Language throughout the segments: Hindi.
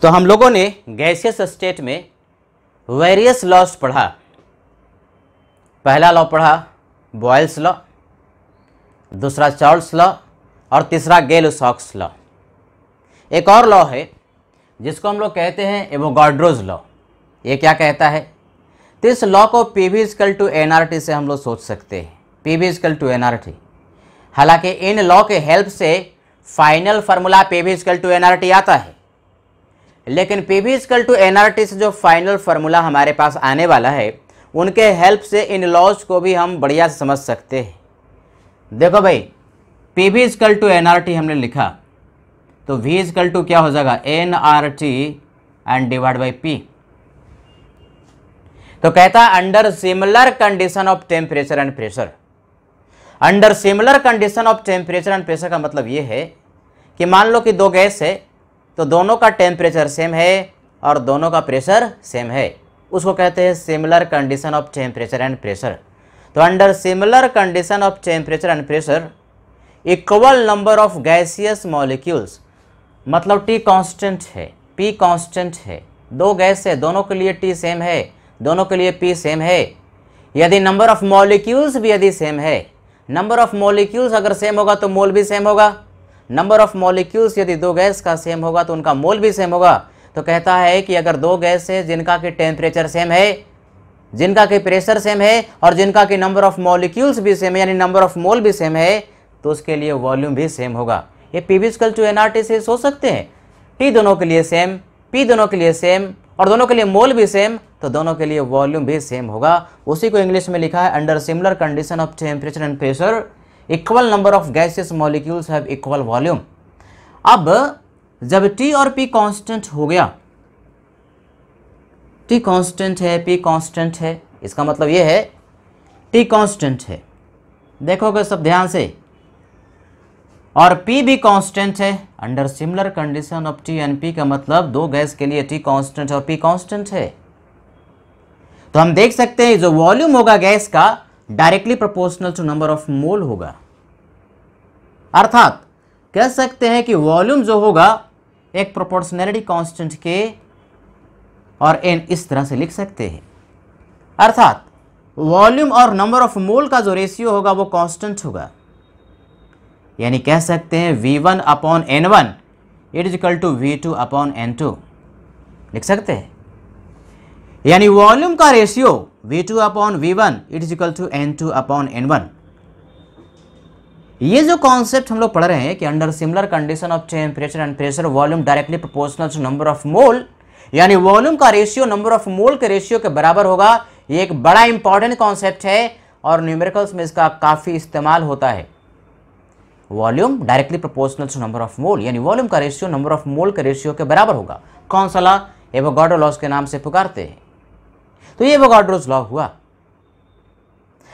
तो हम लोगों ने गैसियस स्टेट में वेरियस लॉज पढ़ा। पहला लॉ पढ़ा बॉयल्स लॉ, दूसरा चार्ल्स लॉ और तीसरा गेल-लुसाक्स लॉ। एक और लॉ है जिसको हम लोग कहते हैं एवोगाड्रोज लॉ। ये क्या कहता है? तो इस लॉ को PV = nRT से हम लोग सोच सकते हैं। PV = nRT। हालांकि इन लॉ के हेल्प से फाइनल फार्मूला PV = nRT आता है, लेकिन PV = nRT से जो फाइनल फार्मूला हमारे पास आने वाला है उनके हेल्प से इन लॉज को भी हम बढ़िया से समझ सकते हैं। देखो भाई, PV = nRT हमने लिखा तो V = क्या हो जाएगा? nRT and divide by P। तो कहता है under similar condition of temperature and pressure. Under similar condition of temperature and pressure का मतलब ये है कि मान लो कि दो गैस है तो दोनों का टेम्परेचर सेम है और दोनों का प्रेशर सेम है, उसको कहते हैं similar condition of temperature and pressure. तो under similar condition of temperature and pressure equal number of gaseous molecules, मतलब T कांस्टेंट है, P कांस्टेंट है, दो गैस है, दोनों के लिए T सेम है, दोनों के लिए P सेम है। यदि नंबर ऑफ मॉलिक्यूल्स भी यदि सेम है, नंबर ऑफ मॉलिक्यूल्स अगर सेम होगा तो मोल भी सेम होगा। नंबर ऑफ मॉलिक्यूल्स यदि दो गैस का सेम होगा तो उनका मोल भी सेम होगा। तो कहता है कि अगर दो गैस है जिनका कि टेम्परेचर सेम है, जिनका कि प्रेशर सेम है और जिनका कि नंबर ऑफ मॉलिक्यूल्स भी सेम है यानी नंबर ऑफ मोल भी सेम है, तो उसके लिए वॉल्यूम भी सेम होगा। ये PV = nRT से सोच सकते हैं। T दोनों के लिए सेम, P दोनों के लिए सेम और दोनों के लिए मोल भी सेम, तो दोनों के लिए वॉल्यूम भी सेम होगा। उसी को इंग्लिश में लिखा है under similar condition of temperature and pressure equal number of gaseous molecules have equal volume. अब जब T और P कांस्टेंट हो गया, T कांस्टेंट है, P कांस्टेंट है, इसका मतलब ये है T कांस्टेंट है, देखोगे सब ध्यान से, और P भी कांस्टेंट है। Under similar condition of T and P का मतलब दो गैस के लिए T कांस्टेंट और P कांस्टेंट है। तो हम देख सकते हैं जो वॉल्यूम होगा गैस का directly proportional to number of mole होगा। अर्थात कह सकते हैं कि वॉल्यूम जो होगा एक प्रोपोर्शनैलिटी कांस्टेंट के और n इस तरह से लिख सकते हैं। अर्थात वॉल्यूम और नंबर ऑफ मोल का जो रेशियो होगा वो कांस्टेंट होगा, यानी कह सकते हैं V1/N1 = V2/N2 लिख सकते हैं। यानी वॉल्यूम का रेशियो V2/V1 = N2/N1। ये जो कॉन्सेप्ट हम लोग पढ़ रहे हैं कि under similar condition of temperature and pressure volume directly proportional to number of mole, यानी वॉल्यूम का रेशियो नंबर ऑफ मोल के रेशियो के बराबर होगा। ये एक बड़ा इंपॉर्टेंट कॉन्सेप्ट है और न्यूमेरिकल्स में इसका काफ़ी इस्तेमाल होता है। Volume directly proportional to number of mole, यानी वॉल्यूम का रेशियो नंबर ऑफ मोल के रेशियो के बराबर होगा। कौन सा लॉ? एवोगाड्रो लॉज के नाम से पुकारते हैं। तो ये एवोगाड्रोस लॉ हुआ।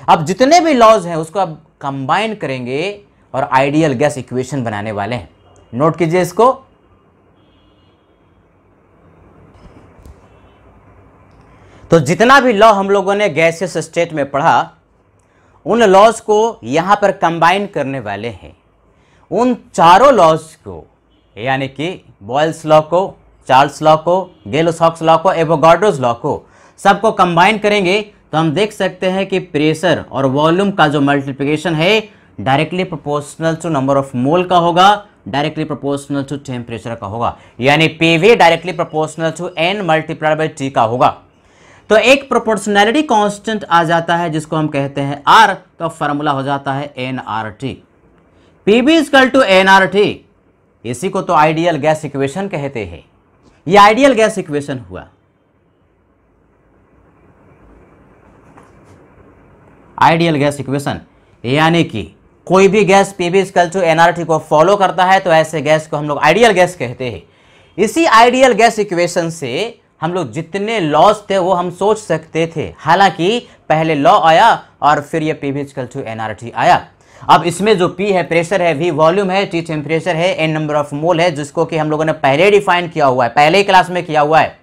अब जितने भी लॉज हैं उसको अब कंबाइन करेंगे और आइडियल गैस इक्वेशन बनाने वाले हैं। नोट कीजिए इसको। तो जितना भी लॉ हम लोगों ने गैसियस स्टेट में पढ़ा उन लॉज को यहां पर कंबाइन करने वाले हैं। उन चारों लॉज को, यानी कि बॉयल्स लॉ को, चार्ल्स लॉ को, गेल-लुसाक्स लॉ को, एवोगाड्रोस लॉ को, सबको कंबाइन करेंगे तो हम देख सकते हैं कि प्रेशर और वॉल्यूम का जो मल्टीप्लिकेशन है directly proportional to number of mole का होगा, डायरेक्टली प्रोपोर्शनल टू टेम्परेचर का होगा, यानी PV directly proportional to N × T का होगा। तो एक प्रोपोर्शनैलिटी कांस्टेंट आ जाता है जिसको हम कहते हैं R, तो फार्मूला हो जाता है nRT। PV = nRT, इसी को तो आइडियल गैस इक्वेशन कहते हैं। ये आइडियल गैस इक्वेशन हुआ। आइडियल गैस इक्वेशन यानी कि कोई भी गैस PV = nRT को फॉलो करता है तो ऐसे गैस को हम लोग आइडियल गैस कहते हैं। इसी आइडियल गैस इक्वेशन से हम लोग जितने लॉज थे वो हम सोच सकते थे। हालांकि पहले लॉ आया और फिर ये PV = nRT आया। अब इसमें जो P है प्रेशर है, V वॉल्यूम है, T टेम्परेचर है, N नंबर ऑफ मोल है, जिसको कि हम लोगों ने पहले डिफाइन किया हुआ है, पहले ही क्लास में किया हुआ है,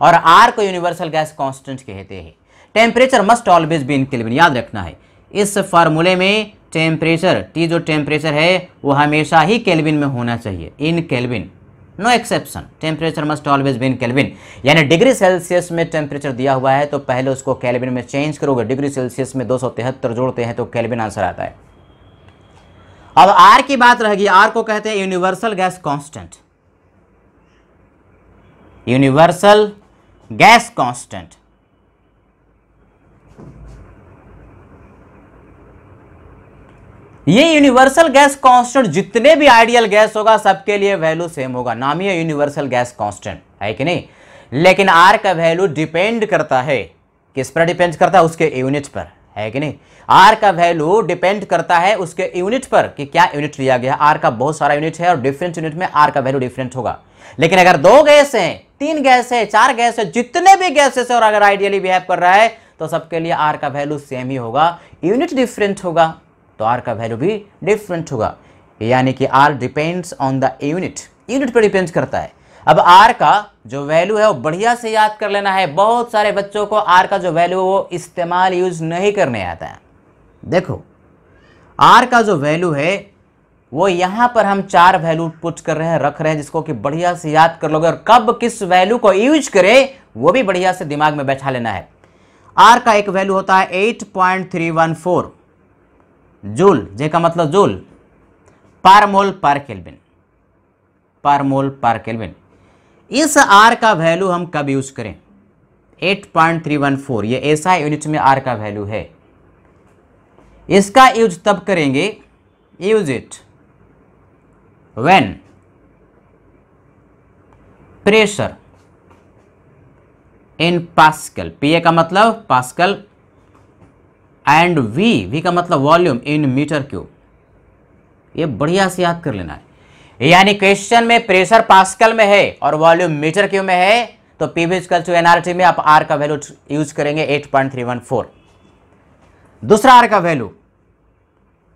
और R को यूनिवर्सल गैस कांस्टेंट कहते हैं। Temperature must always be in kelvin, याद रखना है इस फार्मूले में टेम्परेचर T जो टेम्परेचर है वो हमेशा ही केल्विन में होना चाहिए, in kelvin. No exception, temperature must always be in kelvin. यानी डिग्री सेल्सियस में टेम्परेचर दिया हुआ है तो पहले उसको केल्विन में चेंज करोगे। डिग्री सेल्सियस में 273 जोड़ते हैं तो केल्विन आंसर आता है। अब आर की बात रहेगी, आर को कहते हैं universal gas constant. Universal gas constant, ये यूनिवर्सल गैस कांस्टेंट जितने भी आइडियल गैस होगा सबके लिए वैल्यू सेम होगा, नाम ही है यूनिवर्सल गैस कांस्टेंट, है कि नहीं। लेकिन आर का वैल्यू डिपेंड करता है, किस पर डिपेंड करता है, उसके यूनिट पर, है कि नहीं। आर का वैल्यू डिपेंड करता है उसके यूनिट पर कि क्या यूनिट लिया गया। आर का बहुत सारा यूनिट है और डिफरेंट यूनिट में आर का वैल्यू डिफरेंट होगा। लेकिन अगर 2 गैस हैं, 3 गैस है, 4 गैस है, जितने भी गैसेस है और अगर आइडियली बिहेव कर रहा है तो सबके लिए आर का वैल्यू सेम ही होगा, यूनिट डिफरेंट होगा तो आर का वैल्यू भी डिफरेंट होगा। यानी कि R depends on the unit, unit पर डिपेंड करता है। अब आर का जो वैल्यू है वो बढ़िया से याद कर लेना है। बहुत सारे बच्चों को आर का जो वैल्यू है वो इस्तेमाल यूज नहीं करने आता है। देखो आर का जो वैल्यू है वो यहां पर हम 4 वैल्यू पुट कर रहे हैं, रख रहे हैं, जिसको कि बढ़िया से याद कर लोगे और कब किस वैल्यू को यूज करें वो भी बढ़िया से दिमाग में बैठा लेना है। आर का एक वैल्यू होता है 8.314 जूल, जे का मतलब जूल पर मोल पर केल्विन, पर मोल पर केल्विन। इस आर का वैल्यू हम कब यूज करें? 8.314, ये ऐसा यूनिट में आर का वैल्यू है। इसका यूज तब करेंगे, use it when pressure in pascal, PA का मतलब पास्कल, एंड वी का मतलब वॉल्यूम इन मीटर क्यूब। ये बढ़िया से याद कर लेना है। यानी क्वेश्चन में प्रेशर पास्कल में है और वॉल्यूम मीटर क्यूब में है तो पीवी इक्वल टू एनआरटी में आप आर का वैल्यू यूज करेंगे 8.314। दूसरा आर का वैल्यू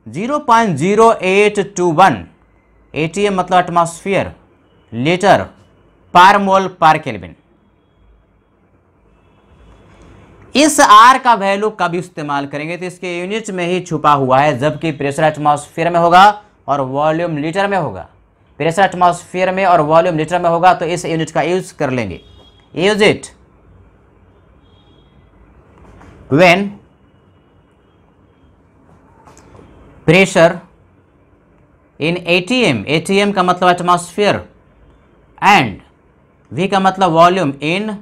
0.0821 एटीएम मतलब एटमॉस्फेयर लीटर पर मोल पर केल्विन। इस आर का वैल्यू कब इस्तेमाल करेंगे तो इसके यूनिट में ही छुपा हुआ है, जबकि प्रेशर एटमॉस्फेयर में होगा और वॉल्यूम लीटर में होगा। प्रेशर एटमॉस्फेयर में और वॉल्यूम लीटर में होगा तो इस यूनिट का यूज कर लेंगे। Use it when pressure in ATM, ATM का मतलब एटमॉस्फेयर, एंड वी का मतलब वॉल्यूम इन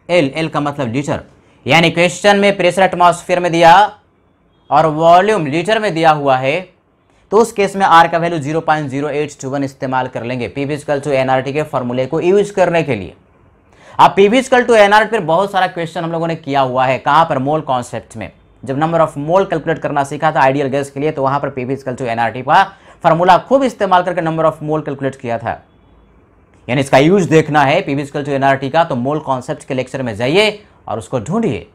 एल, एल का मतलब लीटर। यानी क्वेश्चन में प्रेशर एटमॉस्फेयर में दिया और वॉल्यूम लीटर में दिया हुआ है तो उस केस में आर का वैल्यू 0.0821 इस्तेमाल कर लेंगे पीवी इक्वल टू एनआरटी के फॉर्मूले को यूज करने के लिए। अब पीवी इक्वल टू एनआरटी पर बहुत सारा क्वेश्चन हम लोगों ने किया हुआ है। कहां पर? मोल कॉन्सेप्ट में। जब नंबर ऑफ मोल कैलकुलेट करना सीखा था आइडियल गैस के लिए तो वहां पर पीवी इक्वल टू एनआरटी का फॉर्मूला खूब इस्तेमाल करके नंबर ऑफ मोल कैलकुलेट किया था। यानी इसका यूज देखना है पीवी इक्वल टू एनआरटी का तो मोल कॉन्सेप्ट के लेक्चर में जाइए और उसको ढूंढिए।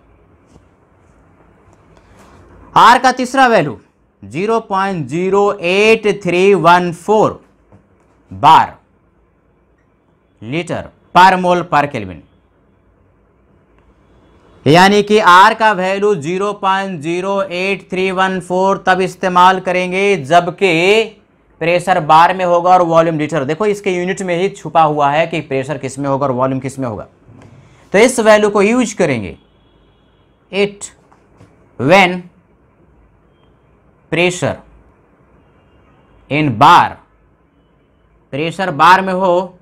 आर का तीसरा वैल्यू 0.08314 बार लीटर पर मोल पर केल्विन। यानी कि आर का वैल्यू 0.08314 तब इस्तेमाल करेंगे जबकि प्रेशर बार में होगा और वॉल्यूम लीटर। देखो इसके यूनिट में ही छुपा हुआ है कि प्रेशर किस में होगा और वॉल्यूम किस में होगा, तो इस वैल्यू को यूज करेंगे। It when pressure in bar, pressure bar में हो,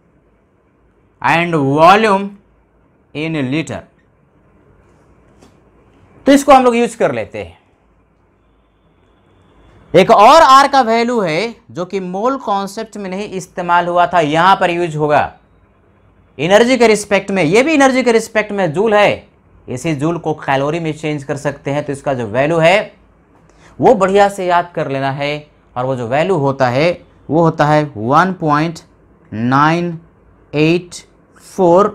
एंड वॉल्यूम इन लीटर, तो इसको हम लोग यूज कर लेते हैं। एक और आर का वैल्यू है जो कि मोल कॉन्सेप्ट में नहीं इस्तेमाल हुआ था, यहां पर यूज होगा एनर्जी के रिस्पेक्ट में। ये भी एनर्जी के रिस्पेक्ट में जूल है, इसी जूल को कैलोरी में चेंज कर सकते हैं तो इसका जो वैल्यू है वो बढ़िया से याद कर लेना है और वो जो वैल्यू होता है वो होता है 1.984,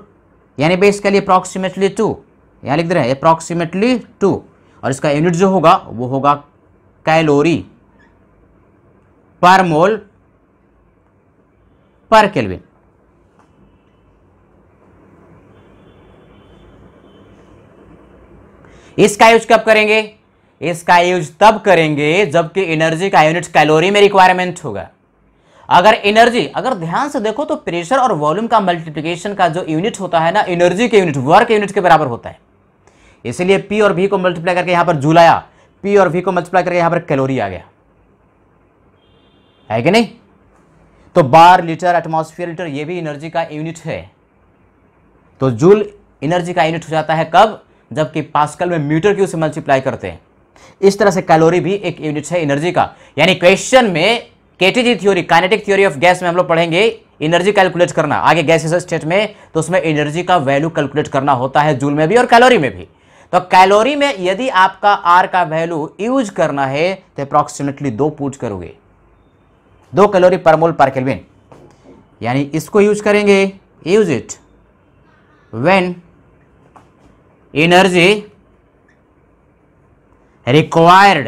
यानी बेसिकली अप्रॉक्सीमेटली 2, यहाँ लिख दे रहे हैं अप्रॉक्सीमेटली 2, और इसका यूनिट जो होगा वो होगा कैलोरी पर मोल पर केल्विन। इसका यूज कब करेंगे? इसका यूज तब करेंगे जबकि एनर्जी का यूनिट कैलोरी में रिक्वायरमेंट होगा। अगर एनर्जी, अगर ध्यान से देखो तो प्रेशर और वॉल्यूम का मल्टीप्लिकेशन का जो यूनिट होता है ना, एनर्जी के यूनिट, वर्क यूनिट के बराबर होता है। इसलिए पी और वी को मल्टीप्लाई करके यहां पर जूल आया, पी और वी को मल्टीप्लाई करके यहां पर कैलोरी आ गया, है कि नहीं? तो बार, लीटर, एटमॉस्फेयर, लीटर ये भी एनर्जी का यूनिट है। तो जूल एनर्जी का यूनिट हो जाता है कब? जबकि पास्कल में मीटर क्यूब से मल्टीप्लाई करते हैं। इस तरह से कैलोरी भी एक यूनिट है एनर्जी का। यानी क्वेश्चन में KTG theory, kinetic theory of gas में हम लोग पढ़ेंगे एनर्जी कैलकुलेट करना आगे गैसियस स्टेट में, तो उसमें एनर्जी का वैल्यू कैलकुलेट करना होता है जूल में भी और कैलोरी में भी। तो कैलोरी में यदि आपका आर का वैल्यू यूज करना है तो अप्रॉक्सीमेटली 2 पुट करोगे, 2 कैलोरी पर मोल पर केल्विन। यानी इसको यूज करेंगे, use it when energy required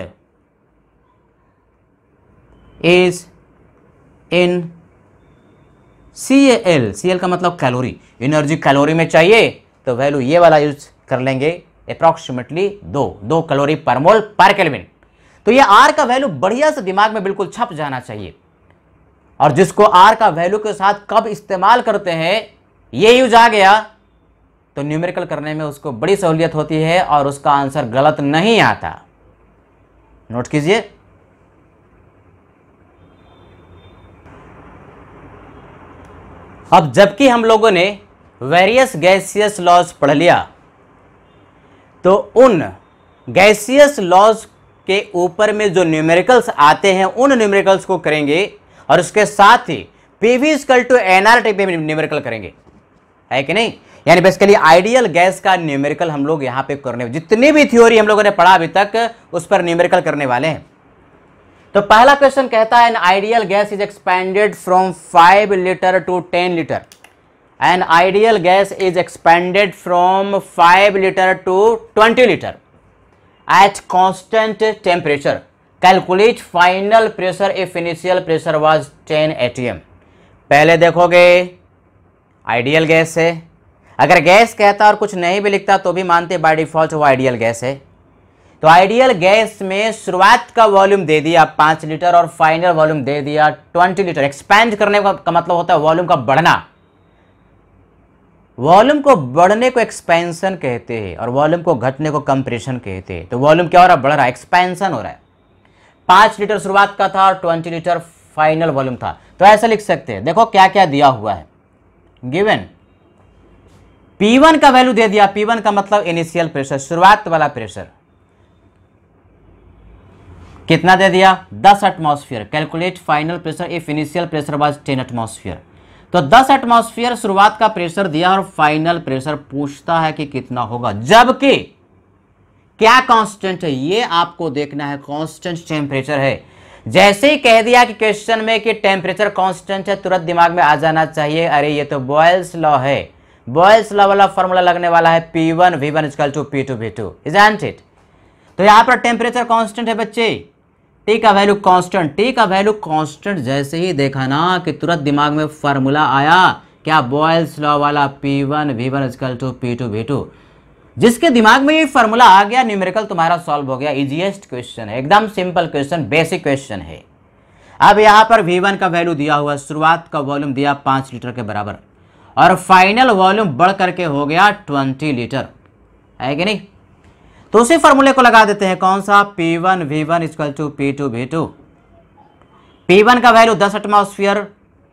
is in CAL, CL का मतलब कैलोरी, एनर्जी कैलोरी में चाहिए तो वैल्यू ये वाला यूज कर लेंगे, अप्रॉक्सीमेटली 2 कैलोरी पर मोल पर केल्विन। तो ये आर का वैल्यू बढ़िया से दिमाग में बिल्कुल छप जाना चाहिए। और जिसको आर का वैल्यू के साथ कब इस्तेमाल करते हैं ये यूज आ गया तो न्यूमेरिकल करने में उसको बड़ी सहूलियत होती है और उसका आंसर गलत नहीं आता। नोट कीजिए। अब जबकि हम लोगों ने वेरियस गैसियस लॉज पढ़ लिया, तो उन गैसियस लॉज के ऊपर में जो न्यूमेरिकल्स आते हैं उन न्यूमेरिकल्स को करेंगे और उसके साथ ही पीवी इक्वल टू एनआरटी पे न्यूमेरिकल करेंगे, है कि नहीं? यानी बेसिकली आइडियल गैस का न्यूमेरिकल हम लोग यहां पे करने, जितनी भी थ्योरी हम लोगों ने पढ़ा अभी तक उस पर न्यूमेरिकल करने वाले हैं। तो पहला क्वेश्चन कहता है an ideal gas is expanded from 5 litre to 10 litre. An ideal gas is expanded from 5 litre to 20 litre at constant temperature. Calculate final pressure if initial pressure was 10 atm। पहले देखोगे आइडियल गैस है, अगर गैस कहता और कुछ नहीं भी लिखता तो भी मानते बाय डिफॉल्ट वो आइडियल गैस है। तो आइडियल गैस में शुरुआत का वॉल्यूम दे दिया 5 लीटर और फाइनल वॉल्यूम दे दिया 20 लीटर। एक्सपैंड करने का मतलब होता है वॉल्यूम का बढ़ना। वॉल्यूम को बढ़ने को एक्सपेंशन कहते हैं और वॉल्यूम को घटने को कंप्रेशन कहते हैं। तो वॉल्यूम क्या हो रहा है? बढ़ रहा है, एक्सपेंशन हो रहा है। 5 लीटर शुरुआत का था और 20 लीटर फाइनल वॉल्यूम था। तो ऐसा लिख सकते हैं, देखो क्या क्या दिया हुआ है। गिवन P1 का वैल्यू दे दिया, P1 का मतलब इनिशियल प्रेशर, शुरुआत वाला प्रेशर कितना दे दिया? 10 atmosphere. Calculate final pressure if initial pressure was 10 atmosphere. तो 10 एटमॉस्फेयर शुरुआत का प्रेशर दिया और फाइनल प्रेशर पूछता है कि कितना होगा, जबकि क्या कांस्टेंट है ये आपको देखना है। कांस्टेंट टेम्परेचर है। जैसे ही कह दिया कि क्वेश्चन में कि टेम्परेचर कांस्टेंट है, तुरंत दिमाग में आ जाना चाहिए अरे ये तो बॉयल्स लॉ है। बॉयल्स लॉ वाला फॉर्मूला लगने वाला है P1 V1 equal to P2 V2, isn't it? तो यहां पर टेम्परेचर कांस्टेंट है बच्चे, टी का वैल्यू कांस्टेंट। टी का वैल्यू कांस्टेंट जैसे ही देखा ना कि तुरंत दिमाग में फार्मूला आया क्या? बॉयल्स लॉ वाला P1 V1 equal to P2 V2। जिसके दिमाग में ये फार्मूला आ गया, न्यूमेरिकल तुम्हारा सॉल्व हो गया। इजीएस्ट क्वेश्चन है, एकदम सिंपल क्वेश्चन, बेसिक क्वेश्चन है। अब यहां पर V1 का वैल्यू दिया हुआ, शुरुआत का वॉल्यूम दिया 5 लीटर के बराबर और फाइनल वॉल्यूम बढ़ करके हो गया 20 लीटर, है कि नहीं? तो उसी फॉर्मूले को लगा देते हैं। कौन सा? P1 V1 equal to P2 V2। P1 का value 10 atmosphere,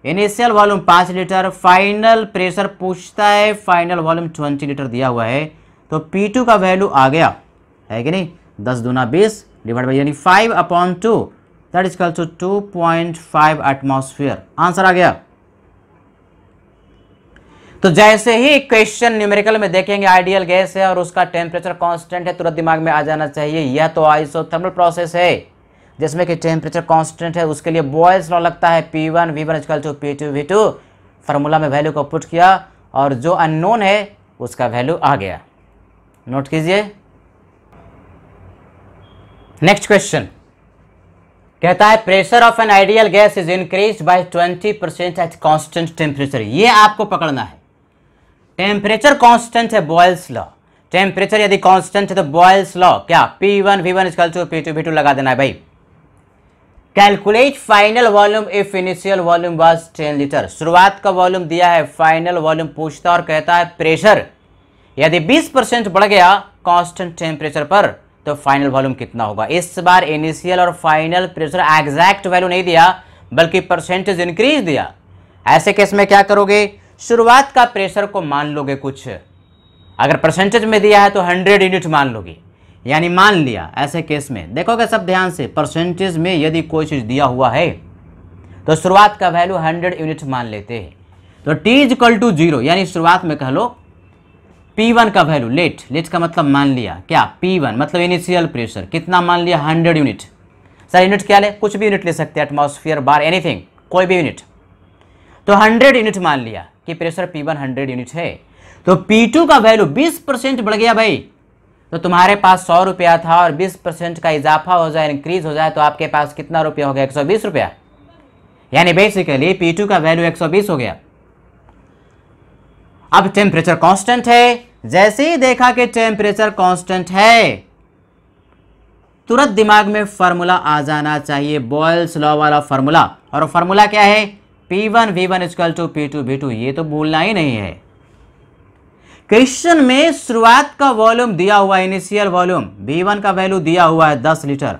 initial volume 5 litre, final pressure पूछता है, फाइनल वॉल्यूम 20 लीटर दिया हुआ है। तो P2 का वैल्यू आ गया, है कि नहीं? 10 दूना 20 डिवाइड बाई यानी 5/2 that is equal to 2.5 atmosphere. Answer आ गया। तो जैसे ही क्वेश्चन न्यूमेरिकल में देखेंगे आइडियल गैस है और उसका टेम्परेचर कांस्टेंट है, तुरंत दिमाग में आ जाना चाहिए यह तो आइसोथर्मल प्रोसेस है जिसमें कि टेम्परेचर कांस्टेंट है। उसके लिए बॉयल्स लॉ लगता है P1 V1 equal to P2 V2। Formula में वैल्यू को पुट किया और जो अननोन है उसका वैल्यू आ गया। नोट कीजिए। नेक्स्ट क्वेश्चन कहता है pressure of an ideal gas is increased by 20% eight constant temperature. ये आपको पकड़ना है। टेम्परेचर कांस्टेंट है, बॉयल्स लॉ। टेम्परेचर यदि कांस्टेंट है तो बॉयल्स लॉ क्या? P1 V1 equal to P2 V2 लगा देना है भाई। Calculate final volume if initial volume was 10 litre. शुरुआत का वॉल्यूम दिया है, फाइनल वॉल्यूम पूछता और कहता है प्रेशर यदि 20% बढ़ गया कांस्टेंट टेम्परेचर पर तो फाइनल वॉल्यूम कितना होगा। इस बार इनिशियल और फाइनल प्रेशर एग्जैक्ट वैल्यू नहीं दिया बल्कि परसेंटेज इंक्रीज दिया। ऐसे केस में क्या करोगे, शुरुआत का प्रेशर को मान लोगे कुछ, अगर परसेंटेज में दिया है तो 100 यूनिट मान लोगे, यानी मान लिया। ऐसे केस में देखोगे सब ध्यान से, परसेंटेज में यदि कोई चीज दिया हुआ है तो शुरुआत का वैल्यू 100 यूनिट मान लेते हैं। तो T इक्वल टू 0, यानी शुरुआत में कह लो P1 का वैल्यू, लेट का मतलब मान लिया, क्या P1 मतलब इनिशियल प्रेशर कितना मान लिया 100 यूनिट। सर यूनिट क्या ले, कुछ भी यूनिट ले सकते हैं, एटमॉस्फेयर, बार, एनीथिंग, कोई भी यूनिट। तो 100 यूनिट मान लिया कि प्रेशर P1 100 यूनिट है। तो P2 का वैल्यू 20% बढ़ गया भाई, तो तुम्हारे पास 100 रुपया था और 20% का इजाफा हो जाए, इंक्रीज हो जाए, तो आपके पास कितना रुपया हो गया, 120 रुपया। यानी बेसिकली P2 का वैल्यू 120 हो गया। अब टेम्परेचर कांस्टेंट है, जैसे ही देखा कि टेम्परेचर कांस्टेंट है तुरंत दिमाग में फार्मूला आ जाना चाहिए, बॉयल्स लॉ वाला फार्मूला। और फार्मूला क्या है, P1 V1 equal to P2 V2, ये तो भूलना ही नहीं है। क्वेश्चन में शुरुआत का वॉल्यूम दिया हुआ है, इनिशियल वॉल्यूम V1 का वैल्यू दिया हुआ है 10 लीटर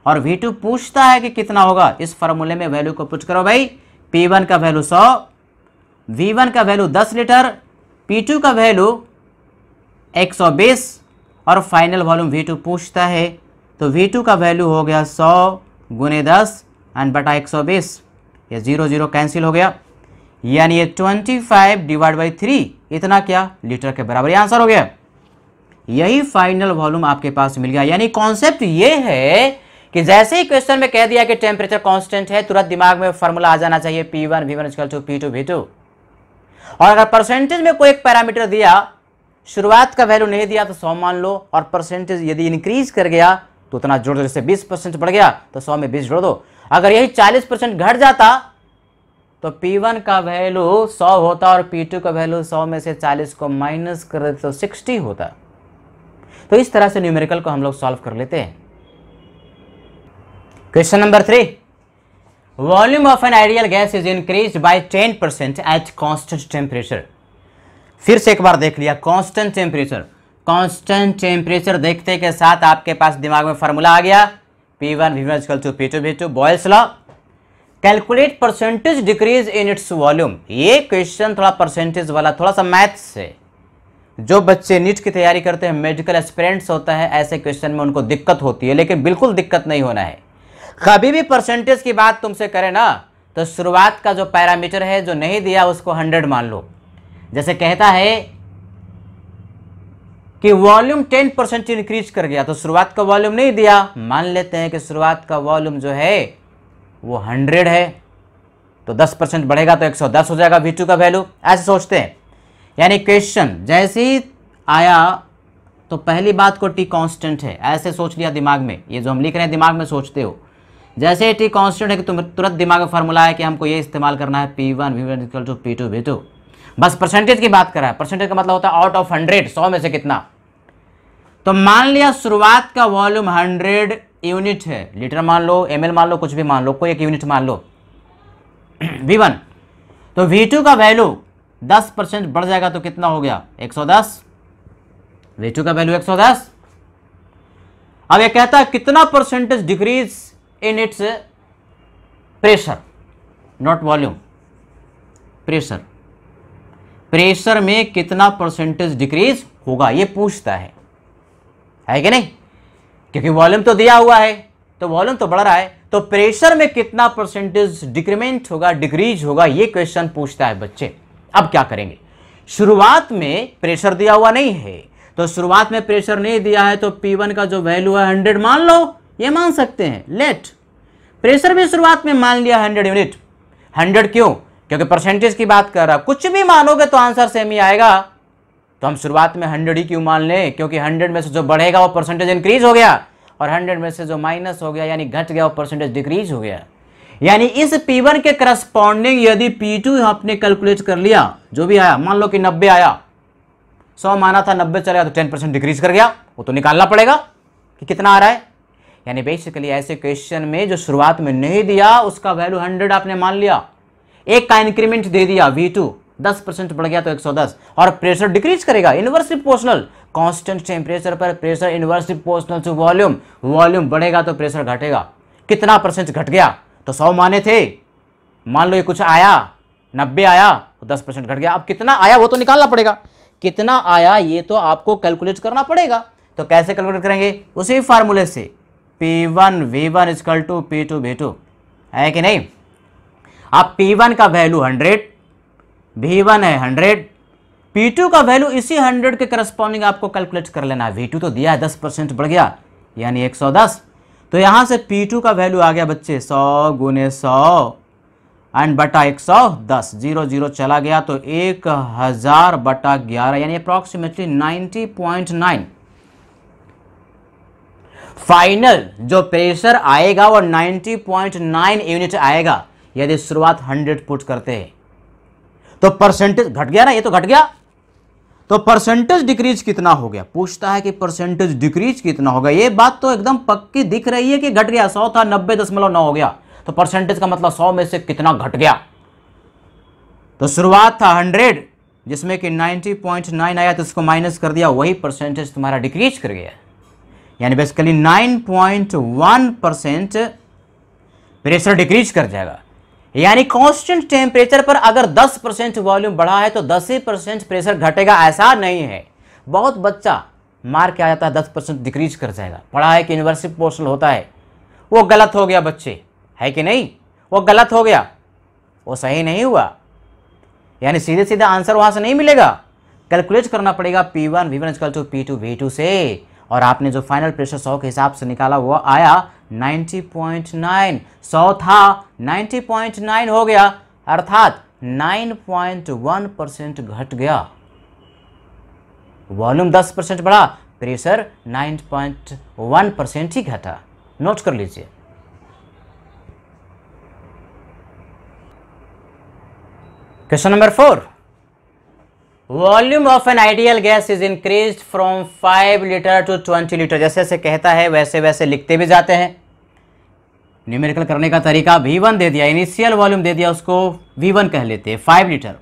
और V2 पूछता है कि कितना होगा। इस फार्मूले में वैल्यू को पुट करो भाई, P1 का वैल्यू 100, V1 का वैल्यू 10 लीटर, P2 का वैल्यू 120 और फाइनल वॉल्यूम V2 पूछता है, तो V2 का वैल्यू हो गया 100 गुने 10 एंड बटा 120, ये 0 0 कैंसिल हो गया, यानी ये 25 डिवाइड बाई 3, इतना क्या लीटर के बराबर, ये आंसर हो गया। यही फाइनल वॉल्यूम आपके पास मिल गया। यानी कॉन्सेप्ट ये है कि जैसे ही क्वेश्चन में कह दिया कि टेम्परेचर कांस्टेंट है, तुरंत दिमाग में फार्मूला आ जाना चाहिए P1 V1 equal to P2 V2। और अगर परसेंटेज में कोई एक पैरामीटर दिया, शुरुआत का वैल्यू नहीं दिया तो 100 मान लो, और परसेंटेज यदि इंक्रीज कर गया तो उतना जोड़ दो, जैसे 20% बढ़ गया तो 100 में 20 जोड़ दो। अगर यही 40% घट जाता तो P1 का वैल्यू 100 होता और P2 का वैल्यू 100 में से 40 को माइनस कर देते तो 60 होता। तो इस तरह से न्यूमेरिकल को हम लोग सॉल्व कर लेते हैं। Question number 3, volume of an ideal gas is increase by 10% eight constant temperature. फिर से एक बार देख लिया, कांस्टेंट टेम्परेचर, कांस्टेंट टेम्परेचर देखते के साथ आपके पास दिमाग में फार्मूला आ गया, P1 V1 equal to P2 V2, Boyle's law. Calculate percentage decrease in its volume. ये क्वेश्चन थोड़ा परसेंटेज वाला, थोड़ा सा मैथ्स है। जो बच्चे नीट की तैयारी करते हैं, मेडिकल एस्पिरेंट्स होता है, ऐसे क्वेश्चन में उनको दिक्कत होती है, लेकिन बिल्कुल दिक्कत नहीं होना है। कभी भी परसेंटेज की बात तुमसे करे ना तो शुरुआत का जो पैरामीटर है जो नहीं दिया उसको 100 मान लो। जैसे कहता है कि वॉल्यूम 10% इंक्रीज कर गया, तो शुरुआत का वॉल्यूम नहीं दिया, मान लेते हैं कि शुरुआत का वॉल्यूम जो है वो 100 है, तो 10% बढ़ेगा तो 110 हो जाएगा V2 का वैल्यू, ऐसे सोचते हैं। यानी क्वेश्चन जैसे ही आया तो पहली बात को T कांस्टेंट है, ऐसे सोच लिया दिमाग में। ये जो हम लिख रहे हैं दिमाग में सोचते हो, जैसे ही T कांस्टेंट है कि तुम तुरंत दिमाग में फार्मूला है कि हमको ये इस्तेमाल करना है, P1 V1 equal to P2 V2। बस परसेंटेज की बात कर रहा है, परसेंटेज का मतलब होता है आउट ऑफ 100, 100 में से कितना। तो मान लिया शुरुआत का वॉल्यूम 100 यूनिट है, लीटर मान लो, ml मान लो, कुछ भी मान लो, कोई एक यूनिट मान लो V1। तो V2 का वैल्यू 10% बढ़ जाएगा तो कितना हो गया, 110। V2 का वैल्यू 110। अब ये कहता है कितना percentage decrease in it's pressure, not volume, pressure, pressure में कितना परसेंटेज डिक्रीज होगा ये पूछता है कि नहीं, क्योंकि वॉल्यूम तो दिया हुआ है, तो वॉल्यूम तो बढ़ रहा है, तो प्रेशर में कितना परसेंटेज डिक्रीमेंट होगा, डिक्रीज होगा, ये क्वेश्चन पूछता है बच्चे। अब क्या करेंगे, शुरुआत में प्रेशर दिया हुआ नहीं है, तो शुरुआत में प्रेशर नहीं दिया है तो P1 का जो वैल्यू है 100 मान लो, ये मान सकते हैं। लेट प्रेशर भी शुरुआत में मान लिया 100 यूनिट। 100 क्यों, क्योंकि परसेंटेज की बात कर रहा, कुछ भी मानोगे तो आंसर सेम ही आएगा। तो हम शुरुआत में 100 ही क्यों मान लें, क्योंकि 100 में से जो बढ़ेगा वो परसेंटेज इंक्रीज हो गया, और 100 में से जो माइनस हो गया यानी घट गया वो परसेंटेज डिक्रीज हो गया। यानी इस P1 के करस्पॉन्डिंग यदि P2 आपने कैलकुलेट कर लिया, जो भी आया, मान लो कि 90 आया, 100 माना था 90 चलेगा तो 10% डिक्रीज कर गया, वो तो निकालना पड़ेगा कि कितना आ रहा है। यानी बेसिकली ऐसे क्वेश्चन में जो शुरुआत में नहीं दिया उसका वैल्यू 100 आपने मान लिया, एक का इंक्रीमेंट दे दिया V2 10% बढ़ गया तो 110, और प्रेशर डिक्रीज करेगा इनवर्सली प्रोपोर्शनल, कांस्टेंट टेम्परेचर पर pressure inversely proportional to volume, volume बढ़ेगा तो प्रेशर घटेगा। कितना परसेंट घट गया, तो 100 माने थे, मान लो ये कुछ आया 90 आया तो 10% घट गया। अब कितना आया वो तो निकालना पड़ेगा, कितना आया ये तो आपको कैलकुलेट करना पड़ेगा। तो कैसे कैलकुलेट करेंगे, उसी फार्मूले से P1 V1 equal to P2 V2, है कि नहीं। अब P1 का वैल्यू 100, V1 है 100, P2 का वैल्यू इसी 100 के करस्पॉन्डिंग आपको कैलकुलेट कर लेना है। V2 तो दिया है 10% बढ़ गया यानी 110, तो यहां से P2 का वैल्यू आ गया बच्चे 100 गुने 100 एंड बटा 110, 0 0 चला गया तो 1000 बटा 11 यानी अप्रॉक्सीमेटली 90.9। फाइनल जो प्रेशर आएगा वो 90.9 यूनिट आएगा यदि शुरुआत 100 पुट करते हैं। तो परसेंटेज घट गया ना, ये तो घट गया, तो परसेंटेज डिक्रीज कितना हो गया, पूछता है कि परसेंटेज डिक्रीज कितना होगा। ये बात तो एकदम पक्की दिख रही है कि घट गया, 100 था 90.9 हो गया, तो परसेंटेज का मतलब 100 में से कितना घट गया। तो शुरुआत था 100 जिसमें कि 90.9 आया तो इसको माइनस कर दिया, वही परसेंटेज तुम्हारा डिक्रीज कर गया, यानी बेसिकली 9.1% प्रेशर डिक्रीज कर जाएगा। यानी कांस्टेंट टेम्परेचर पर अगर 10% वॉल्यूम बढ़ा है तो 10% प्रेशर घटेगा, ऐसा नहीं है। बहुत बच्चा मार के आ जाता है 10% डिक्रीज कर जाएगा, पढ़ा है कि इनवर्सली प्रोपोर्शनल होता है, वो गलत हो गया बच्चे, है कि नहीं, वो गलत हो गया, वो सही नहीं हुआ। यानी सीधे सीधे आंसर वहां से नहीं मिलेगा, कैलकुलेट करना पड़ेगा P1 V1 equal to P2 V2 से, और आपने जो फाइनल प्रेशर 100 के हिसाब से निकाला वो आया 90.9, 100 था 90.9 हो गया, अर्थात 9.1% घट गया। वॉल्यूम 10% बढ़ा, प्रेशर 9.1% ही घटा, नोट कर लीजिए। Question number 4, volume of an ideal gas is increased from 5 litre to 20 litre. जैसे जैसे कहता है वैसे वैसे लिखते भी जाते हैं। न्यूमेरिकल करने का तरीका, V1 दे दिया, इनिशियल वॉल्यूम दे दिया, उसको V1 कह लेते हैं 5 लीटर,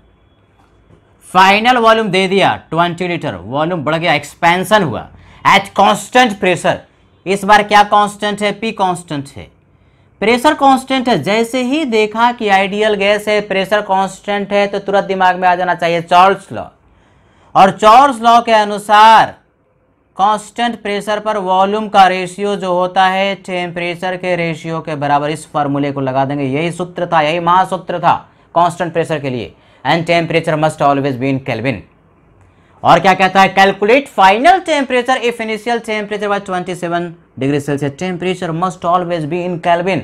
फाइनल वॉल्यूम दे दिया 20 लीटर, वॉल्यूम बढ़ गया, एक्सपेंशन हुआ एट कांस्टेंट प्रेशर। इस बार क्या कांस्टेंट है, P कांस्टेंट है, प्रेशर कांस्टेंट है। जैसे ही देखा कि आइडियल गैस है, प्रेशर कांस्टेंट है, तो तुरंत दिमाग में आ जाना चाहिए चार्ल्स लॉ, और चार्ल्स लॉ के अनुसार कांस्टेंट प्रेशर पर वॉल्यूम का रेशियो जो होता है टेम्परेचर के रेशियो के बराबर। इस फार्मूले को लगा देंगे, यही सूत्र था, यही महासूत्र था कांस्टेंट प्रेशर के लिए, and temperature must always be in kelvin. और क्या कहता है, calculate final temperature if initial temperature was 27 degree Celsius, temperature must always be in kelvin.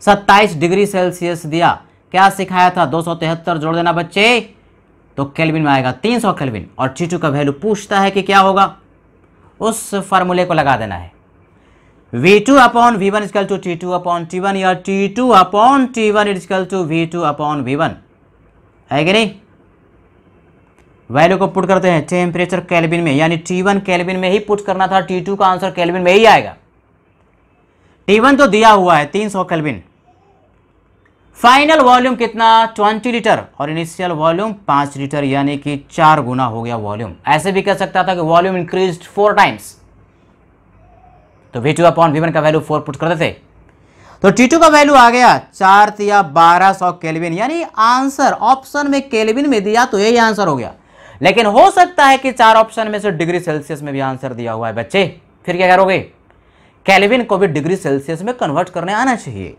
27 degree Celsius दिया, क्या सिखाया था, 273 जोड़ देना बच्चे, तो केल्विन में आएगा 300 केल्विन, और T2 का वैल्यू पूछता है कि क्या होगा, उस फार्मूले को लगा देना है, V2 upon V1 equal to T2 upon T1, या T2 upon T1 equal to V2 upon V1, है कि नहीं। वैल्यू को पुट करते हैं टेम्परेचर केल्विन में, यानी T1 केल्विन में ही पुट करना था, T2 का आंसर केल्विन में ही आएगा। T1 तो दिया हुआ है 300 केल्विन, फाइनल वॉल्यूम कितना 20 लीटर, और इनिशियल वॉल्यूम 5 लीटर, यानी कि 4 गुना हो गया वॉल्यूम। ऐसे भी कह सकता था कि वॉल्यूम इंक्रीज्ड 4 टाइम्स, तो V2 अपॉन V1 का वैल्यू 4 पुट कर देते, तो T2 का वैल्यू आ गया 4 या 1200 केल्विन, यानी आंसर ऑप्शन में केल्विन में दिया तो यही आंसर हो गया। लेकिन हो सकता है कि 4 ऑप्शन में से डिग्री सेल्सियस में भी आंसर दिया हुआ है बच्चे, फिर क्या करोगे, केल्विन को भी डिग्री सेल्सियस में कन्वर्ट करने आना चाहिए।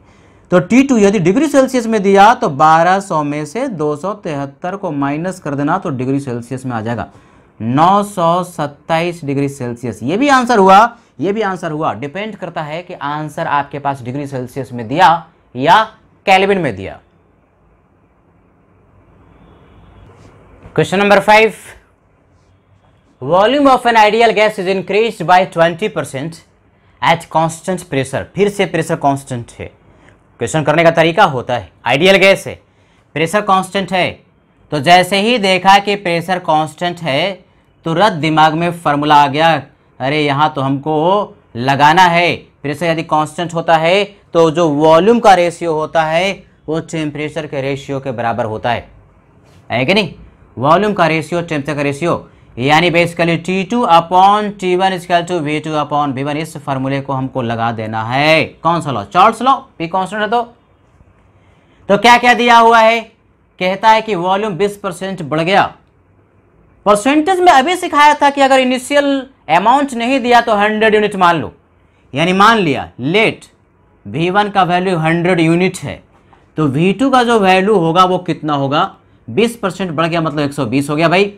तो T2 यदि डिग्री सेल्सियस में दिया तो 1200 में से 273 को माइनस कर देना तो डिग्री सेल्सियस में आ जाएगा 927 डिग्री सेल्सियस। ये भी आंसर हुआ, ये भी आंसर हुआ, डिपेंड करता है कि आंसर आपके पास डिग्री सेल्सियस में दिया या केल्विन में दिया। Question number 5, volume of an ideal gas is increased by 20% at constant pressure. फिर से प्रेशर कांस्टेंट है, क्वेश्चन करने का तरीका होता है, आइडियल गैस है, प्रेशर कांस्टेंट है, तो जैसे ही देखा कि प्रेशर कांस्टेंट है तुरंत दिमाग में फार्मूला आ गया, अरे यहाँ तो हमको लगाना है प्रेशर यदि कांस्टेंट होता है तो जो वॉल्यूम का रेशियो होता है वो टेम्परेचर के रेशियो के बराबर होता है कि नहीं। वॉल्यूम का रेशियो टेम्परेचर का रेशियो, यानी basically T2 upon T1 equal to V2 upon V1। इस फार्मूले को हमको लगा देना है। कौन सा law? Charles law. P constant है तो क्या क्या दिया हुआ है? कहता है कि वॉल्यूम 20% बढ़ गया। परसेंटेज में अभी सिखाया था कि अगर इनिशियल अमाउंट नहीं दिया तो 100 यूनिट मान लो, यानी मान लिया लेट V1 का वैल्यू 100 यूनिट है तो V2 का जो वैल्यू होगा वो कितना होगा? 20% बढ़ गया मतलब 120 हो गया भाई।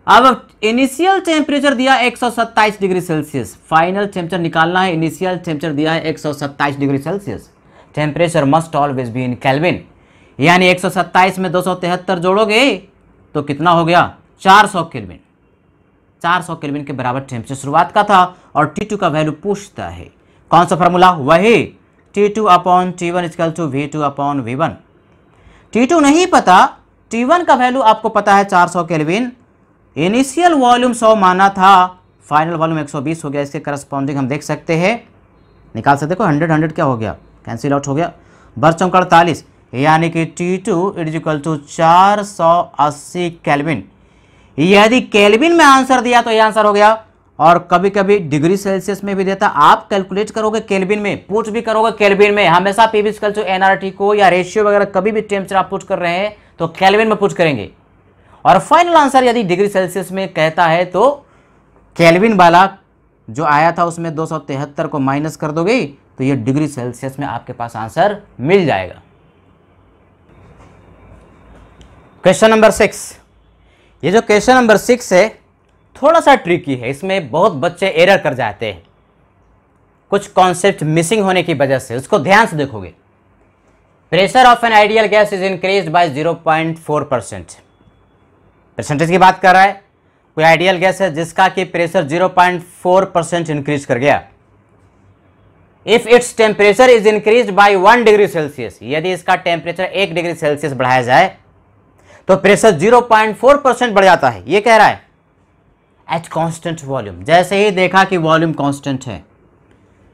अब इनिशियल टेम्परेचर दिया 127 डिग्री सेल्सियस, फाइनल टेम्परेचर निकालना है। इनिशियल टेम्परेचर दिया है 127 degree Celsius. Temperature must always be in kelvin, यानी 127 में 273 जोड़ोगे तो कितना हो गया? 400 केल्विन। 400 केल्विन के बराबर टेम्परेचर शुरुआत का था और T2 का वैल्यू पूछता है। कौन सा फॉर्मूला? वही T2 upon T1 equal to V2 upon V1। T2 नहीं पता, T1 का वैल्यू आपको पता है 400 केल्विन। इनिशियल वॉल्यूम 100 माना था, फाइनल वॉल्यूम 120 हो गया। इसके करस्पॉन्डिंग हम देख सकते हैं, निकाल सकते। देखो 100 क्या हो गया? कैंसिल आउट हो गया। बरचौक 48, यानी कि T2 is equal to 480 kelvin. यदि केल्विन में आंसर दिया तो ये आंसर हो गया, और कभी कभी डिग्री सेल्सियस में भी देता। आप कैलकुलेट करोगे केल्विन में, पुट भी करोगे केल्विन में। हमेशा पी इक्वल टू एनआरटी को या रेशियो वगैरह कभी भी टेम्परेचर आप पुट कर रहे हैं तो केल्विन में पुट करेंगे, और फाइनल आंसर यदि डिग्री सेल्सियस में कहता है तो केल्विन वाला जो आया था उसमें 273 को माइनस कर दोगे तो ये डिग्री सेल्सियस में आपके पास आंसर मिल जाएगा। Question number 6। ये जो क्वेश्चन नंबर 6 है थोड़ा सा ट्रिकी है, इसमें बहुत बच्चे एरर कर जाते हैं कुछ कॉन्सेप्ट मिसिंग होने की वजह से। उसको ध्यान से देखोगे। Pressure of an ideal gas is increased by 0.4%। Percentage की बात कर रहा है। कोई आइडियल गैस है जिसका कि प्रेशर 0.4% इंक्रीज कर गया। If its temperature is increased by 1 degree Celsius, यदि इसका टेम्परेचर 1 डिग्री सेल्सियस बढ़ाया जाए तो प्रेशर 0.4% बढ़ जाता है। ये कह रहा है एट कांस्टेंट वॉल्यूम। जैसे ही देखा कि वॉल्यूम कांस्टेंट है,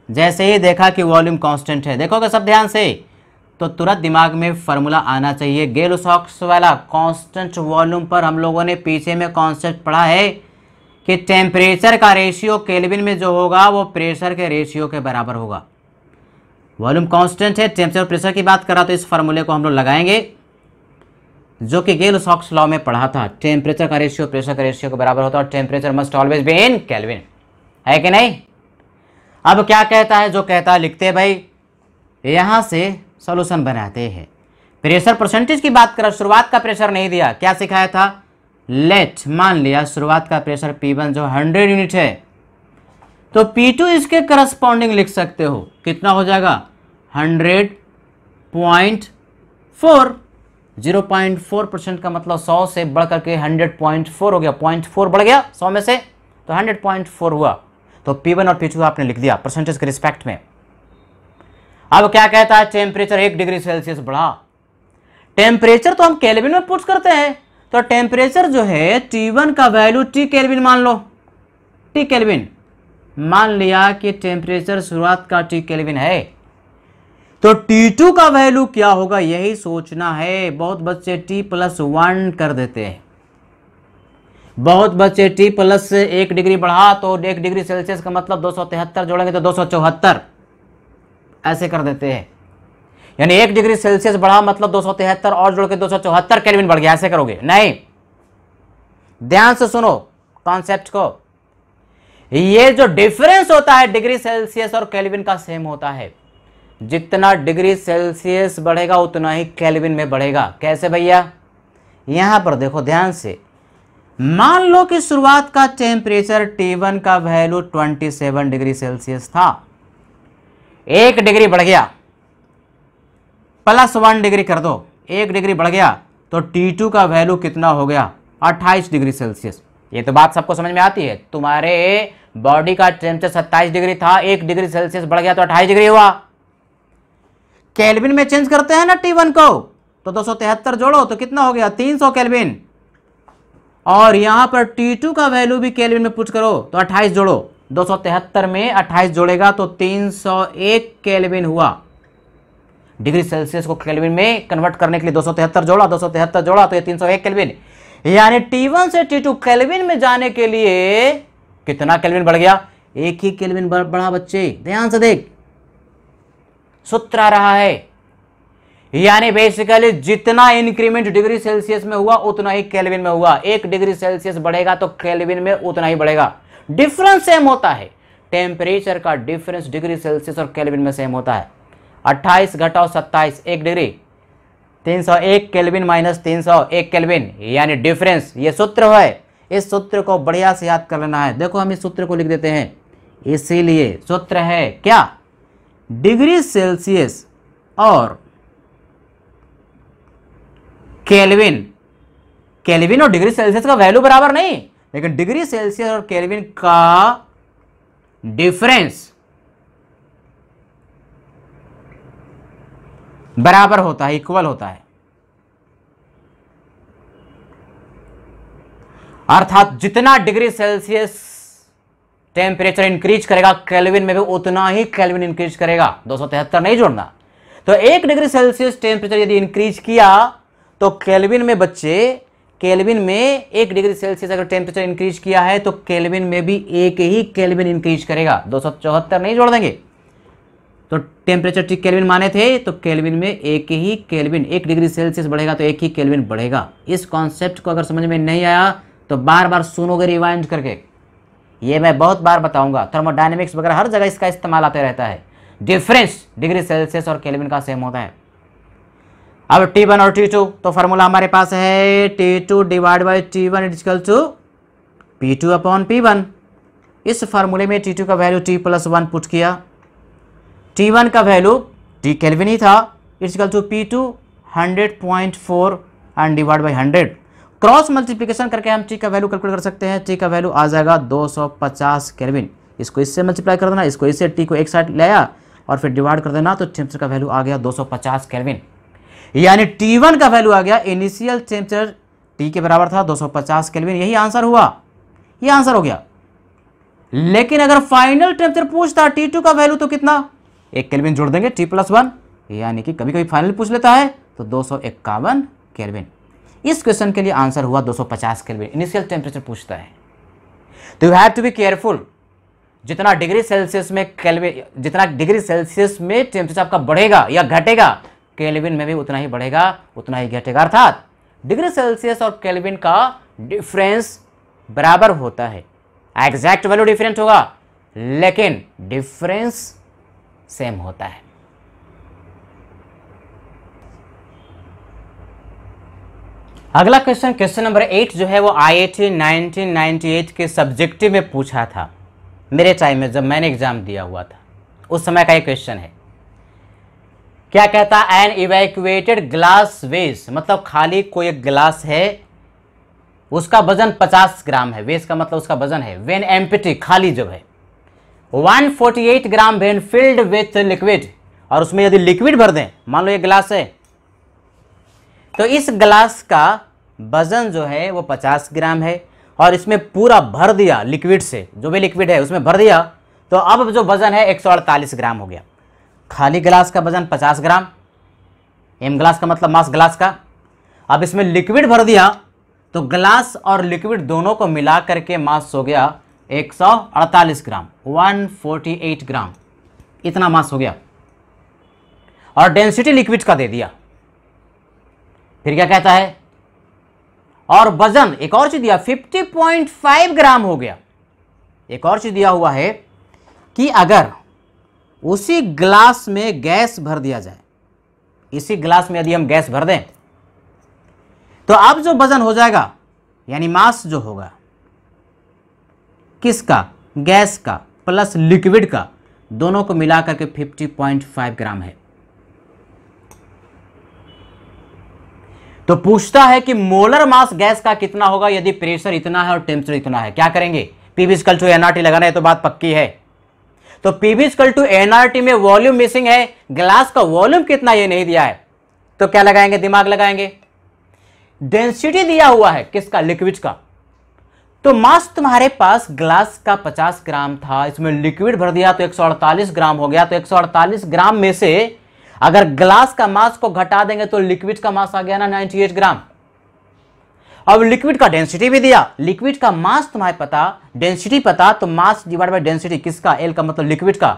जैसे ही देखा कि वॉल्यूम कांस्टेंट है, देखोगे सब ध्यान से तो तुरंत दिमाग में फॉर्मूला आना चाहिए गेल-लुसाक्स वाला। कांस्टेंट वॉल्यूम पर हम लोगों ने पीछे में कॉन्सेप्ट पढ़ा है कि टेम्परेचर का रेशियो केल्विन में जो होगा वो प्रेशर के रेशियो के बराबर होगा। वॉल्यूम कांस्टेंट है, टेम्परेचर प्रेशर की बात कर रहा तो इस फार्मूले को हम लोग लगाएंगे जो कि गेल-लुसाक्स लॉ में पढ़ा था। टेम्परेचर का रेशियो प्रेशर का रेशियो के बराबर होता है और temperature must always be in kelvin, है कि नहीं। अब क्या कहता है? जो कहता है लिखते हैं भाई, यहां से सॉल्यूशन बनाते हैं। प्रेशर परसेंटेज की बात करें, शुरुआत का प्रेशर नहीं दिया, क्या सिखाया था? लेट मान लिया शुरुआत का प्रेशर P1 जो 100 यूनिट है तो P2 इसके करस्पॉन्डिंग लिख सकते हो। कितना हो जाएगा? 100.4। 0.4% का मतलब 100 से बढ़ करके 100.4 हो गया। 0.4 बढ़ गया 100 में से तो 100.4 हुआ। तो P1 और P2 आपने लिख दिया परसेंटेज के रिस्पेक्ट में। अब क्या कहता है? टेम्परेचर 1 डिग्री सेल्सियस बढ़ा। टेम्परेचर तो हम केल्विन में पुट करते हैं, तो टेम्परेचर जो है T1 का वैल्यू T केल्विन मान लो। T केल्विन मान लिया कि टेम्परेचर शुरुआत का T केल्विन है तो T2 का वैल्यू क्या होगा यही सोचना है। बहुत बच्चे T+1 कर देते हैं। बहुत बच्चे T+1 डिग्री बढ़ा तो 1 डिग्री सेल्सियस का मतलब 273 जोड़ेंगे तो 274 ऐसे कर देते हैं। यानी 1 डिग्री सेल्सियस बढ़ा मतलब 273 और जोड़ के 274 केल्विन बढ़ गया, ऐसे करोगे नहीं। ध्यान से सुनो कॉन्सेप्ट को। ये जो डिफरेंस होता है डिग्री सेल्सियस और केल्विन का सेम होता है। जितना डिग्री सेल्सियस बढ़ेगा उतना ही केल्विन में बढ़ेगा। कैसे भैया? यहां पर देखो ध्यान से। मान लो कि शुरुआत का टेम्परेचर T1 का वैल्यू 27 डिग्री सेल्सियस था, 1 डिग्री बढ़ गया, +1 डिग्री कर दो, 1 डिग्री बढ़ गया तो T2 का वैल्यू कितना हो गया? 28 डिग्री सेल्सियस। ये तो बात सबको समझ में आती है। तुम्हारे बॉडी का टेम्परेचर 27 डिग्री था, 1 डिग्री सेल्सियस बढ़ गया तो 28 डिग्री हुआ। केल्विन में चेंज करते हैं ना T1 को, तो 273 जोड़ो तो कितना हो गया? 300 केल्विन। और यहां पर T2 का वैल्यू भी केल्विन में पुट करो तो 28 जोड़ो 273 में 28 जोड़ेगा तो 301 केल्विन हुआ। डिग्री सेल्सियस को केल्विन में कन्वर्ट करने के लिए 273 जोड़ा तो ये 301 केल्विन, यानी T1 से T2 केल्विन में जाने के लिए कितना केल्विन बढ़ गया? एक ही केल्विन बढ़ा बच्चे, ध्यान से देख, सूत्र आ रहा है। यानी बेसिकली जितना इंक्रीमेंट डिग्री सेल्सियस में हुआ उतना ही केल्विन में हुआ। 1 डिग्री सेल्सियस बढ़ेगा तो केल्विन में उतना ही बढ़ेगा। डिफरेंस सेम होता है, टेम्परेचर का डिफरेंस डिग्री सेल्सियस और केल्विन में सेम होता है। 28 घटाओ 27, 1 डिग्री, 301 केल्विन माइनस 301 केल्विन, यानी डिफरेंस। ये सूत्र है, इस सूत्र को बढ़िया से याद कर लेना है। देखो हम इस सूत्र को लिख देते हैं, इसीलिए सूत्र है क्या? डिग्री सेल्सियस और केल्विन, केल्विन और डिग्री सेल्सियस का वैल्यू बराबर नहीं, लेकिन डिग्री सेल्सियस और केल्विन का डिफरेंस बराबर होता है, इक्वल होता है। अर्थात जितना डिग्री सेल्सियस टेम्परेचर इंक्रीज करेगा केल्विन में भी उतना ही केल्विन इंक्रीज करेगा। 273 नहीं जोड़ना। तो 1 डिग्री सेल्सियस टेम्परेचर यदि इंक्रीज किया तो केल्विन में बच्चे, केल्विन में 1 डिग्री सेल्सियस अगर टेम्परेचर इंक्रीज किया है तो केल्विन में भी एक ही केल्विन इंक्रीज करेगा। 274 नहीं जोड़ देंगे। तो टेम्परेचर ठीक केल्विन माने थे तो केल्विन में एक ही केल्विन, 1 डिग्री सेल्सियस बढ़ेगा तो एक ही केल्विन बढ़ेगा। इस कॉन्सेप्ट को अगर समझ में नहीं आया तो बार बार सुनोगे रिवाइंड करके, ये मैं बहुत बार बताऊंगा। थर्मोडायनेमिक्स वगैरह हर जगह इसका इस्तेमाल आते रहता है। डिफरेंस डिग्री सेल्सियस और केल्विन का सेम होता है। अब T1 और T2, तो फॉर्मूला हमारे पास है T2 divide by T1 equal to P2 upon P1। इस फार्मूले में T2 का वैल्यू T+1 पुट किया, T1 का वैल्यू T केल्विन ही था, equal to P2 100.4 and divide by 100। Cross multiplication करके हम T का वैल्यू कैलकुलेट कर सकते हैं। T का वैल्यू आ जाएगा 250 केल्विन। इसको इससे मल्टीप्लाई कर देना, इसको इससे, T को एक साइड ले आया और फिर डिवाइड कर देना, तो टेम्परेचर का वैल्यू आ गया 250 केल्विन। यानी T1 का वैल्यू आ गया, इनिशियल टेम्परेचर T के बराबर था 250 केल्विन। यही आंसर हुआ, ये आंसर हो गया। लेकिन अगर फाइनल टेम्परेचर पूछता T2 का वैल्यू तो कितना, 1 केल्विन जोड़ देंगे T+1, यानी कि कभी कभी फाइनल पूछ लेता है तो 251 केल्विन। इस क्वेश्चन के लिए आंसर हुआ 250 केल्विन। इनिशियल टेम्परेचर पूछता है तो you have to be careful. जितना डिग्री सेल्सियस में केल्विन, जितना डिग्री सेल्सियस में टेम्परेचर आपका बढ़ेगा या घटेगा, केल्विन में भी उतना ही बढ़ेगा उतना ही घटेगा। अर्थात डिग्री सेल्सियस और केल्विन का डिफरेंस बराबर होता है। एग्जैक्ट वैल्यू डिफरेंट होगा लेकिन डिफरेंस सेम होता है। अगला क्वेश्चन, क्वेश्चन नंबर 8 जो है वो IIT 1998 के सब्जेक्टिव में पूछा था। मेरे टाइम में जब मैंने एग्जाम दिया हुआ था उस समय का एक क्वेश्चन है। क्या कहता है? एन इवैक्यूएटेड ग्लास वेस, मतलब खाली कोई एक ग्लास है, उसका वजन 50 ग्राम है। वेस का मतलब उसका वजन है। वेन एम्प्टी, खाली जब है, 148 ग्राम वेन फिल्ड विथ लिक्विड, और उसमें यदि लिक्विड भर दें, मान लो ये ग्लास है, तो इस ग्लास का वजन जो है वो 50 ग्राम है और इसमें पूरा भर दिया लिक्विड से, जो भी लिक्विड है उसमें भर दिया, तो अब जो वजन है 148 ग्राम हो गया। खाली ग्लास का वजन 50 ग्राम, एम ग्लास का मतलब मास ग्लास का। अब इसमें लिक्विड भर दिया तो ग्लास और लिक्विड दोनों को मिला करके मास हो गया 148 ग्राम, 148 ग्राम, इतना मास हो गया। और डेंसिटी लिक्विड का दे दिया। फिर क्या कहता है? और वजन, एक और चीज दिया, 50.5 ग्राम हो गया। एक और चीज दिया हुआ है कि अगर उसी ग्लास में गैस भर दिया जाए, इसी ग्लास में यदि हम गैस भर दें तो अब जो वजन हो जाएगा, यानी मास जो होगा किसका, गैस का प्लस लिक्विड का, दोनों को मिला करके 50.5 ग्राम है। तो पूछता है कि मोलर मास गैस का कितना होगा यदि प्रेशर इतना है और टेम्परेचर इतना है। क्या करेंगे? PV = nRT लगाना है, तो बात पक्की है। तो PV = nRT में वॉल्यूम मिसिंग है, ग्लास का वॉल्यूम कितना ये नहीं दिया है, तो क्या लगाएंगे? दिमाग लगाएंगे। डेंसिटी दिया हुआ है किसका, लिक्विड का, तो मास तुम्हारे पास ग्लास का 50 ग्राम था, इसमें लिक्विड भर दिया तो 148 ग्राम हो गया। तो 148 ग्राम में से अगर ग्लास का मास को घटा देंगे तो लिक्विड का मास आ गया ना 98 ग्राम। अब लिक्विड का डेंसिटी भी दिया, लिक्विड का मास तुम्हारे पता, डेंसिटी पता, तो मास डिवाइड बाय डेंसिटी किसका, एल का मतलब लिक्विड का,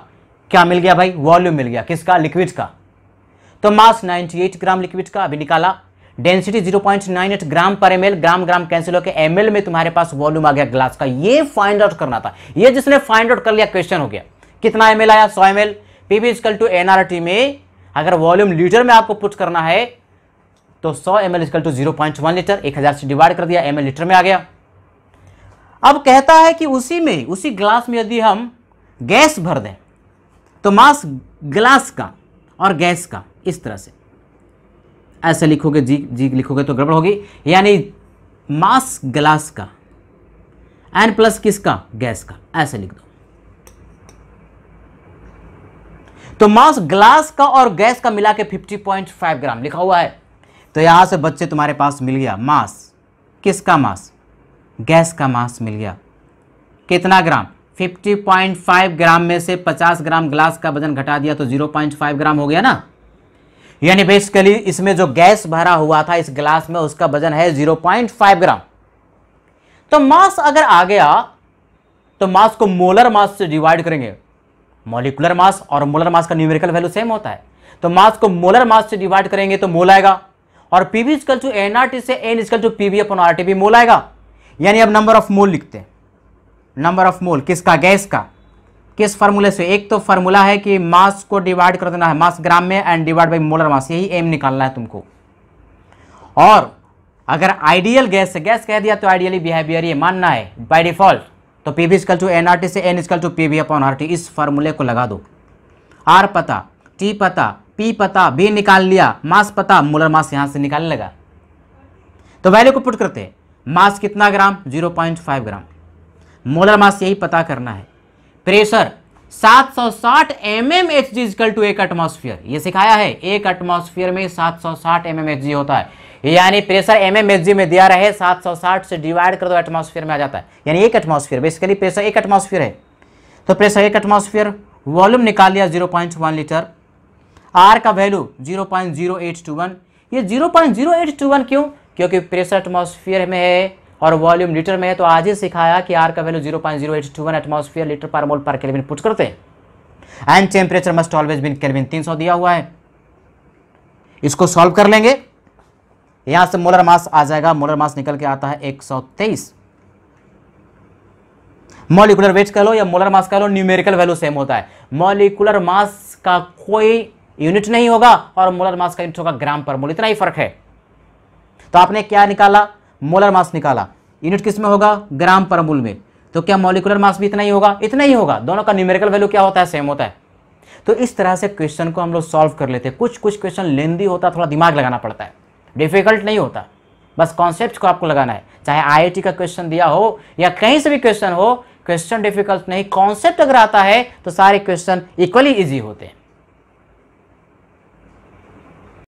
क्या मिल गया भाई, वॉल्यूम मिल गया, किसका, लिक्विड का। तो मास 98 ग्राम लिक्विड का अभी निकाला, डेंसिटी 0.98 ग्राम पर एमएल, ग्राम ग्राम कैंसिल होकर एमएल में तुम्हारे पास वॉल्यूम आ गया ग्लास का। ये फाइंड आउट करना था, ये जिसने फाइंड आउट कर लिया क्वेश्चन हो गया। कितना एमएल आया, 100 ML. PV equal to NRT में अगर वॉल्यूम लीटर में आपको पुट करना है तो 100 ml इक्वल टू 0.1 लीटर, 1000 से डिवाइड कर दिया, ml लीटर में आ गया। अब कहता है कि उसी ग्लास में यदि हम गैस भर दें तो मास ग्लास का और गैस का इस तरह से ऐसे लिखोगे, जी लिखोगे तो गड़बड़ होगी, यानी मास ग्लास का एन प्लस किसका, गैस का, ऐसे लिख दो। तो मास ग्लास का और गैस का मिला के 50.5 ग्राम लिखा हुआ है। तो यहां से बच्चे तुम्हारे पास मिल गया मास, किसका मास, गैस का मास मिल गया। कितना ग्राम, 50.5 ग्राम में से 50 ग्राम ग्लास का वजन घटा दिया तो 0.5 ग्राम हो गया ना। यानी बेसिकली इसमें जो गैस भरा हुआ था इस ग्लास में उसका वजन है 0.5 ग्राम। तो मास अगर आ गया तो मास को मोलर मास से डिवाइड करेंगे। मॉलिक्यूलर मास और मोलर मास का न्यूमेरिकल वैल्यू सेम होता है, तो मास को मोलर मास से डिवाइड करेंगे तो मोल आएगा, और पीवी इक्वल टू एनआरटी से N equal to PV upon RT भी मोल आएगा। यानी अब नंबर ऑफ मोल लिखते हैं, नंबर ऑफ मोल किसका, गैस का। किस फार्मूले से, एक तो फार्मूला है कि मास को डिवाइड कर देना है मास ग्राम में and divide by molar mass, यही एम निकालना है तुमको। और अगर आइडियल गैस से, गैस कह दिया तो आइडियली बिहेवियर ये मानना है बाय डिफॉल्ट, तो पीवी इक्वल टू एनआरटी से N equal to PV upon RT, इस फार्मूले को लगा दो। आर पता, टी पता, पी पता, बी निकाल लिया, मास पता, मोलर मास यहां से निकालने लगा। तो वैल्यू को पुट करते हैं, मास कितना ग्राम, 0.5 ग्राम, मोलर मास यही पता करना है। Pressure 760 mmHg equal to 1 atmosphere, ये सिखाया है, 1 एटमॉस्फेयर में 760 mmHg होता है। यानी प्रेशर mmHg में दिया रहे, 760 से डिवाइड कर दो एटमॉस्फेयर में आ जाता है, यानी 1 एटमॉस्फेयर, बेसिकली प्रेशर 1 एटमॉस्फेयर है। तो प्रेशर 1 एटमॉस्फेयर, वॉल्यूम निकाल लिया 0.1 लीटर, आर का वैल्यू 0.0821। ये 0.0821 क्यों, क्योंकि प्रेशर एटमॉस्फेयर में है और वॉल्यूम लीटर में है। तो आज ही सिखाया कि आर का वैल्यू 0.0821 एटमॉस्फेयर लीटर पर मोल पर केल्विन पुट करते हैं। And temperature must always been kelvin, 300 दिया हुआ है। इसको सॉल्व कर लेंगे, यहां से मोलर मास आ जाएगा, मोलर मास निकल के आता है 123। मॉलिक्यूलर वेट कह लो या मोलर मास कह लो, न्यूमेरिकल वैल्यू सेम होता है। मॉलिक्यूलर मास का कोई यूनिट नहीं होगा और मोलर मास का यूनिट होगा ग्राम पर मोल, इतना ही फर्क है। तो आपने क्या निकाला, मोलर मास निकाला, यूनिट किस में होगा, ग्राम पर मोल में। तो क्या मॉलिक्यूलर मास भी इतना ही होगा, इतना ही होगा, दोनों का न्यूमेरिकल वैल्यू क्या होता है, सेम होता है। तो इस तरह से क्वेश्चन को हम लोग सॉल्व कर लेते हैं। कुछ क्वेश्चन लेंदी होता, थोड़ा दिमाग लगाना पड़ता है, डिफिकल्ट नहीं होता, बस कॉन्सेप्ट को आपको लगाना है। चाहे आईआईटी का क्वेश्चन दिया हो या कहीं से भी क्वेश्चन हो, क्वेश्चन डिफिकल्ट नहीं, कॉन्सेप्ट अगर आता है तो सारे क्वेश्चन इक्वली इजी होते हैं।